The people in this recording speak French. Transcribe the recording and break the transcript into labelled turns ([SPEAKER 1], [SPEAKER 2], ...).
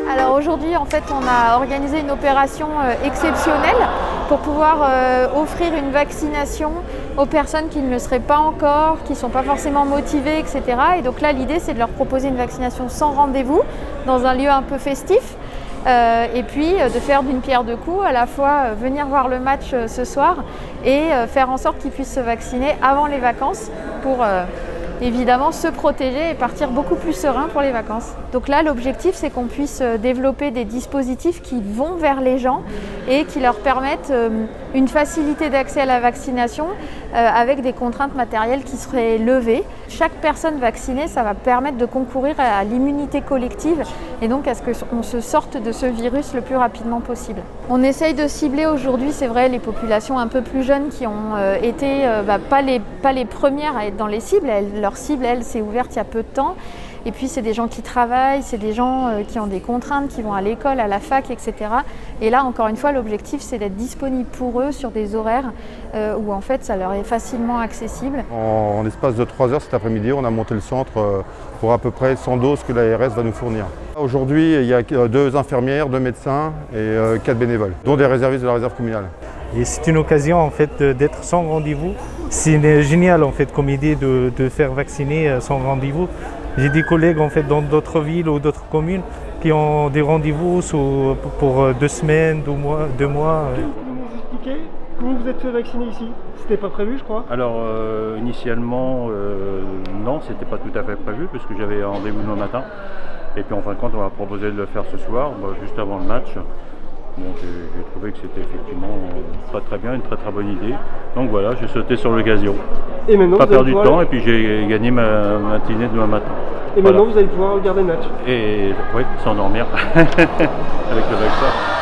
[SPEAKER 1] Alors aujourd'hui, en fait, on a organisé une opération exceptionnelle pour pouvoir offrir une vaccination aux personnes qui ne le seraient pas encore, qui ne sont pas forcément motivées, etc. Et donc là, l'idée, c'est de leur proposer une vaccination sans rendez-vous, dans un lieu un peu festif. Et puis de faire d'une pierre deux coups, à la fois venir voir le match ce soir et faire en sorte qu'ils puissent se vacciner avant les vacances pour évidemment se protéger et partir beaucoup plus serein pour les vacances. Donc là, l'objectif, c'est qu'on puisse développer des dispositifs qui vont vers les gens et qui leur permettent une facilité d'accès à la vaccination avec des contraintes matérielles qui seraient levées. Chaque personne vaccinée, ça va permettre de concourir à l'immunité collective et donc à ce qu'on se sorte de ce virus le plus rapidement possible. On essaye de cibler aujourd'hui, c'est vrai, les populations un peu plus jeunes qui ont été pas les premières à être dans les cibles. Leur cible, elle, s'est ouverte il y a peu de temps. Et puis, c'est des gens qui travaillent, c'est des gens qui ont des contraintes, qui vont à l'école, à la fac, etc. Et là, encore une fois, l'objectif, c'est d'être disponible pour eux sur des horaires où, en fait, ça leur est facilement accessible.
[SPEAKER 2] En l'espace de 3 heures cet après-midi, on a monté le centre pour à peu près 100 doses que l'ARS va nous fournir. Aujourd'hui, il y a 2 infirmières, 2 médecins et 4 bénévoles, dont des réservistes de la réserve communale.
[SPEAKER 3] Et c'est une occasion en fait d'être sans rendez-vous. C'est génial en fait comme idée de faire vacciner sans rendez-vous. J'ai des collègues en fait dans d'autres villes ou d'autres communes qui ont des rendez-vous pour 2 semaines, 2 mois.
[SPEAKER 4] Vous nous expliquer comment vous êtes fait vacciner ici? C'était pas prévu, je crois.
[SPEAKER 5] Alors initialement non, c'était pas tout à fait prévu puisque j'avais un rendez-vous demain matin. Et puis en fin de compte on m'a proposé de le faire ce soir, juste avant le match. Donc j'ai trouvé que c'était effectivement pas très bien, une très très bonne idée. Donc voilà, j'ai sauté sur l'occasion.
[SPEAKER 4] Et maintenant,
[SPEAKER 5] pas perdu de temps et puis j'ai gagné ma matinée demain matin.
[SPEAKER 4] Et maintenant vous allez pouvoir regarder le match.
[SPEAKER 5] Et oui, s'endormir avec le vaccin.